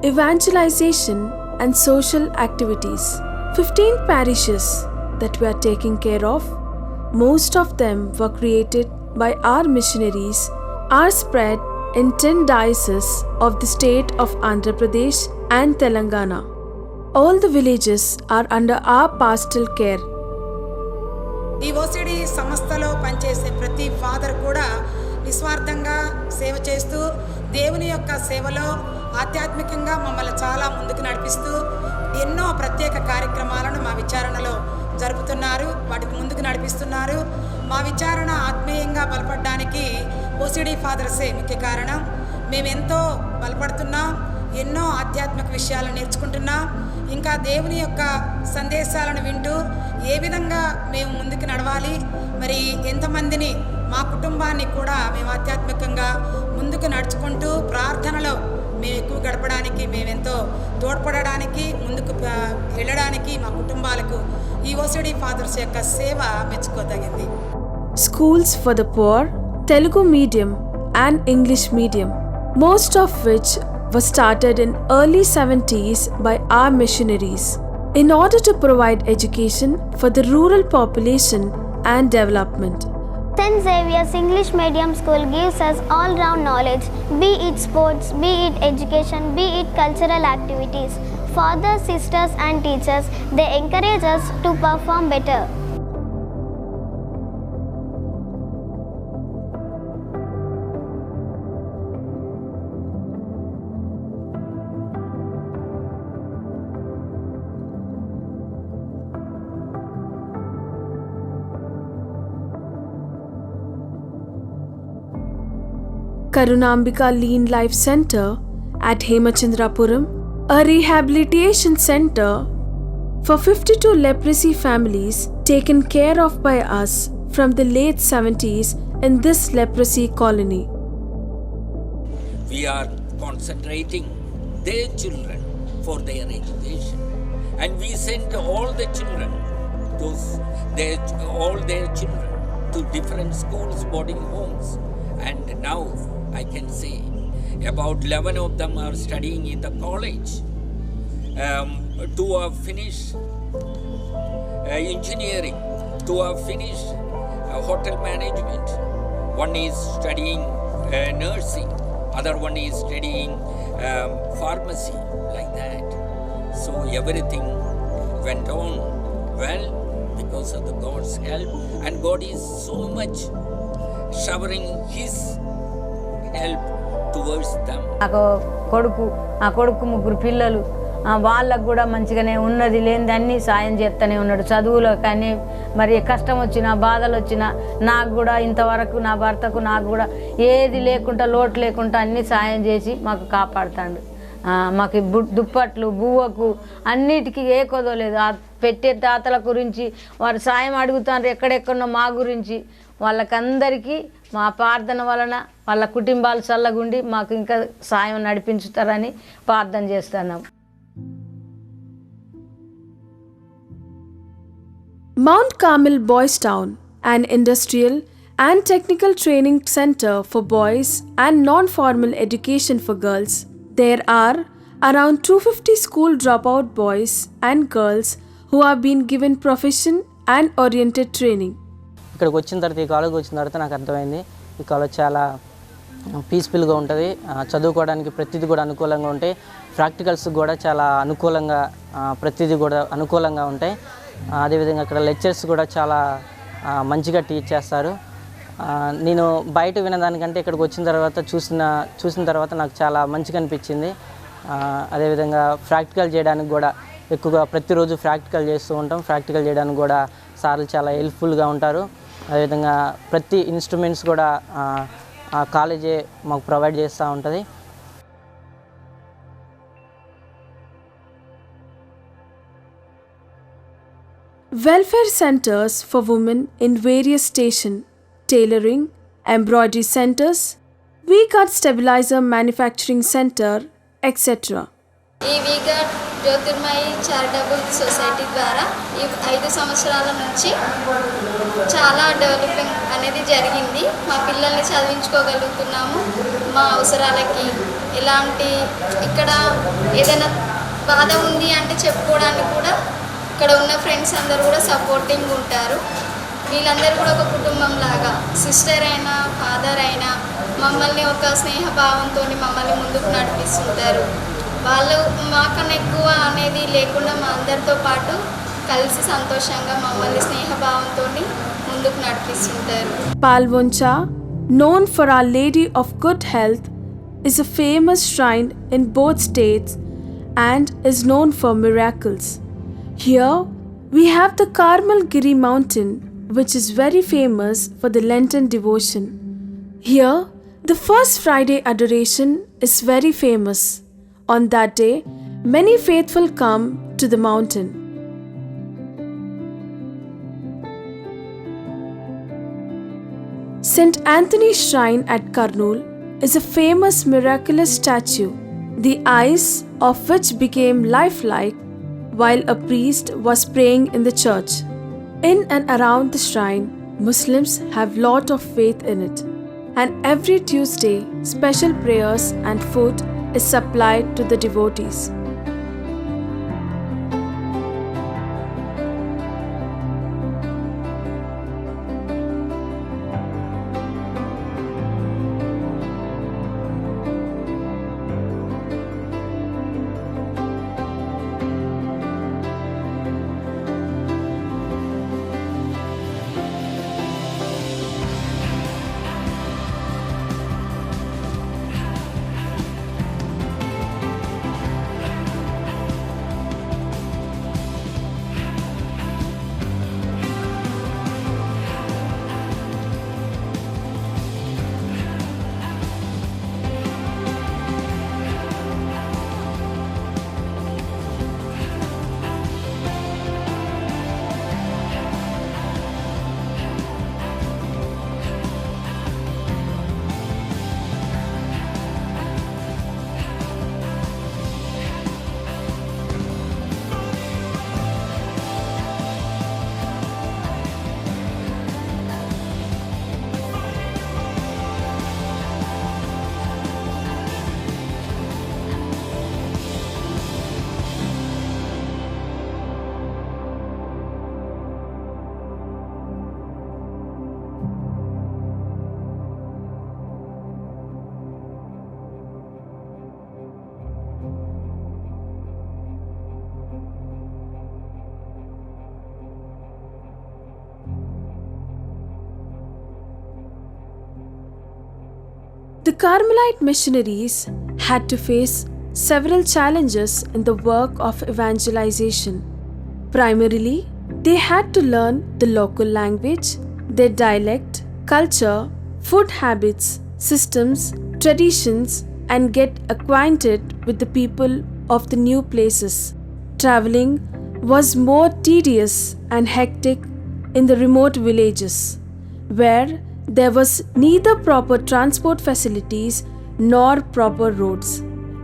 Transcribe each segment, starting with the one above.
evangelization and social activities. 15 parishes that we are taking care of, most of them were created by our missionaries, are spread in 10 dioceses of the state of Andhra Pradesh and Telangana. All the villages are under our pastoral care. ఈ OCD సంస్థలో పనిచేసే ప్రతి father కూడా నిస్వార్థంగా సేవ చేస్తూ దేవుని యొక్క సేవలో ఆధ్యాత్మికంగా మమ్మల్ని చాలా ముందుకు నడిపిస్తూ ఎన్నో ప్రత్యేక కార్యక్రమాలను మా విచారణలో జరుపుతున్నారు, వాటికి ముందుకు నడిపిస్తున్నారు. మా విచారణ ఆత్మీయంగా బలపడడానికి ఓసిడి ఫాదర్సే ముఖ్య కారణం. మేమెంతో బలపడుతున్నాం, ఎన్నో ఆధ్యాత్మిక విషయాలు నేర్చుకుంటున్నాం. ఇంకా దేవుని యొక్క సందేశాలను వింటూ ఏ విధంగా మేము ముందుకు నడవాలి, మరి ఎంతమందిని మా కుటుంబాన్ని కూడా మేము ఆధ్యాత్మికంగా ముందుకు నడుచుకుంటూ ప్రార్థనలో మేము ఎక్కువ గడపడానికి, మేమెంతో తోడ్పడడానికి, ముందుకు వెళ్ళడానికి మా కుటుంబాలకు ఈ ఓసిడి ఫాదర్స్ యొక్క సేవ మెచ్చుకోదగింది. Schools for the poor, Telugu medium and English medium, most of which was started in early 70s by our missionaries in order to provide education for the rural population and development. St. Xavier's English Medium School gives us all-round knowledge, be it sports, be it education, be it cultural activities. Fathers, sisters and teachers, they encourage us to perform better. Karunambika Lean Life Center at Hemachandrapuram, a rehabilitation center for 52 leprosy families taken care of by us from the late 70s in this leprosy colony. We are concentrating their children for their education, and we send all the children, all their children to different schools, boarding homes, and now I can say about 11 of them are studying in the college. 2 have finished engineering, 2 have finished hotel management, 1 is studying nursing, other one is studying pharmacy, like that. So everything went on well because of the God's help, and God is so much showering His help towards them. నాకు కొడుకు ముగ్గురు పిల్లలు, వాళ్ళకు కూడా మంచిగానే ఉన్నది లేనిది అన్నీ సాయం చేస్తూనే ఉన్నాడు. చదువులో కానీ మరి కష్టం వచ్చినా బాధలు వచ్చినా నాకు కూడా ఇంతవరకు నా భర్తకు నాకు కూడా ఏది లేకుండా లోటు లేకుండా అన్నీ సాయం చేసి మాకు కాపాడుతాడు. మాకు దుప్పట్లు బువ్వకు అన్నిటికీ ఏ కొదవలేదు. పెట్టే తాతల గురించి వారు సాయం అడుగుతారు, ఎక్కడెక్కడో మా గురించి. వాళ్ళకందరికీ మా ప్రార్థన వలన వాళ్ళ కుటుంబాలు చల్లగుండి మాకు ఇంకా సాయం నడిపించుతారని ప్రార్థన చేస్తున్నాం. Mount Carmel Boys Town, an industrial and technical training center for boys and non-formal education for girls. There are around 250 school dropout boys and girls who have been given profession and oriented training. ఇక్కడికి వచ్చిన తర్వాత, ఈ కాలేజ్కి వచ్చిన తర్వాత నాకు అర్థమైంది ఈ కాలేజ్ చాలా పీస్ఫుల్గా ఉంటుంది. చదువుకోవడానికి ప్రతిదీ కూడా అనుకూలంగా ఉంటాయి. ప్రాక్టికల్స్ కూడా చాలా అనుకూలంగా, ప్రతిదీ కూడా అనుకూలంగా ఉంటాయి. అదేవిధంగా అక్కడ లెక్చర్స్ కూడా చాలా మంచిగా టీచ్ చేస్తారు. నేను బయట వినదానికంటే ఇక్కడికి వచ్చిన తర్వాత చూసిన తర్వాత నాకు చాలా మంచిగా అనిపించింది. అదేవిధంగా ప్రాక్టికల్ చేయడానికి కూడా ఎక్కువగా ప్రతిరోజు ప్రాక్టికల్ చేస్తూ ఉంటాం. ప్రాక్టికల్ చేయడానికి కూడా సార్లు చాలా హెల్ప్ఫుల్గా ఉంటారు. అదేవిధంగా ప్రతి ఇన్స్ట్రుమెంట్స్ కూడా కాలేజే మాకు ప్రొవైడ్ చేస్తూ ఉంటుంది. Welfare centers for women in various stations, tailoring, embroidery centers, V-Guard stabilizer manufacturing center, etc. ఈ V-Guard జ్యోతిర్మయి చారిటబుల్ సొసైటీ ద్వారా ఈ 5 సంవత్సరాల నుంచి చాలా డెవలపింగ్ అనేది జరిగింది. మా పిల్లల్ని చదివించుకోగలుగుతున్నాము. మా అవసరాలకి ఎలాంటి ఇక్కడ ఏదైనా బాధ ఉంది అంటే చెప్పుకోవడానికి కూడా ఇక్కడ ఉన్న ఫ్రెండ్స్ అందరూ కూడా సపోర్టింగ్ ఉంటారు. వీళ్ళందరూ కూడా ఒక కుటుంబం లాగా, సిస్టర్ అయినా ఫాదర్ అయినా మమ్మల్ని ఒక స్నేహభావంతో మమ్మల్ని ముందుకు నడిపిస్తుంటారు. వాళ్ళు మాకన్నా ఎక్కువ అనేది లేకుండా మా అందరితో పాటు కలిసి సంతోషంగా మమ్మల్ని స్నేహభావంతో ముందుకు నడిపిస్తుంటారు. Palvoncha, known for Our Lady of Good Health, is a famous shrine in both states and is known for miracles. Here we have the Karmal Giri mountain, which is very famous for the Lenten devotion. Here the first Friday adoration is very famous. On that day, many faithful come to the mountain. St. Anthony's Shrine at Kurnool is a famous miraculous statue, the eyes of which became lifelike while a priest was praying in the church. In and around the shrine, Muslims have lot of faith in it, and every Tuesday special prayers and food is supplied to the devotees. The Carmelite missionaries had to face several challenges in the work of evangelization. Primarily, they had to learn the local language, their dialect, culture, food habits, systems, traditions, and get acquainted with the people of the new places. Traveling was more tedious and hectic in the remote villages, where there was neither proper transport facilities nor proper roads.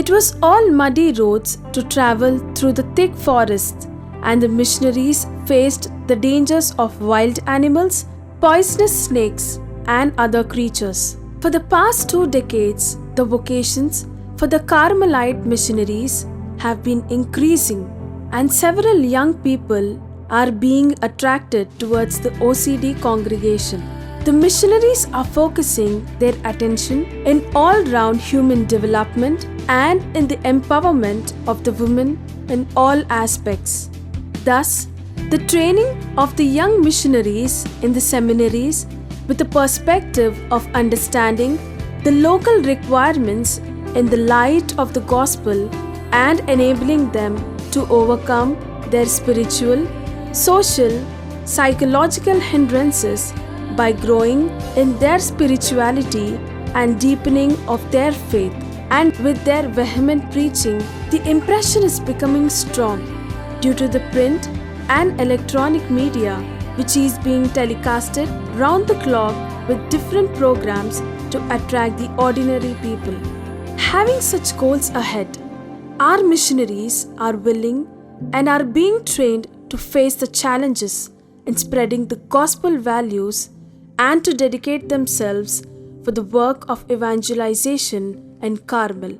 It was all muddy roads to travel through the thick forests, and the missionaries faced the dangers of wild animals, poisonous snakes, and other creatures. For the past 2 decades, the vocations for the Carmelite missionaries have been increasing, and several young people are being attracted towards the OCD congregation. The missionaries are focusing their attention in all-round human development and in the empowerment of the women in all aspects. Thus, the training of the young missionaries in the seminaries with the perspective of understanding the local requirements in the light of the gospel and enabling them to overcome their spiritual, social, psychological hindrances by growing in their spirituality and deepening of their faith. And with their vehement preaching, the impression is becoming strong due to the print and electronic media which is being telecasted round the clock with different programs to attract the ordinary people. Having such goals ahead, our missionaries are willing and are being trained to face the challenges in spreading the gospel values and to dedicate themselves for the work of evangelization in Carmel.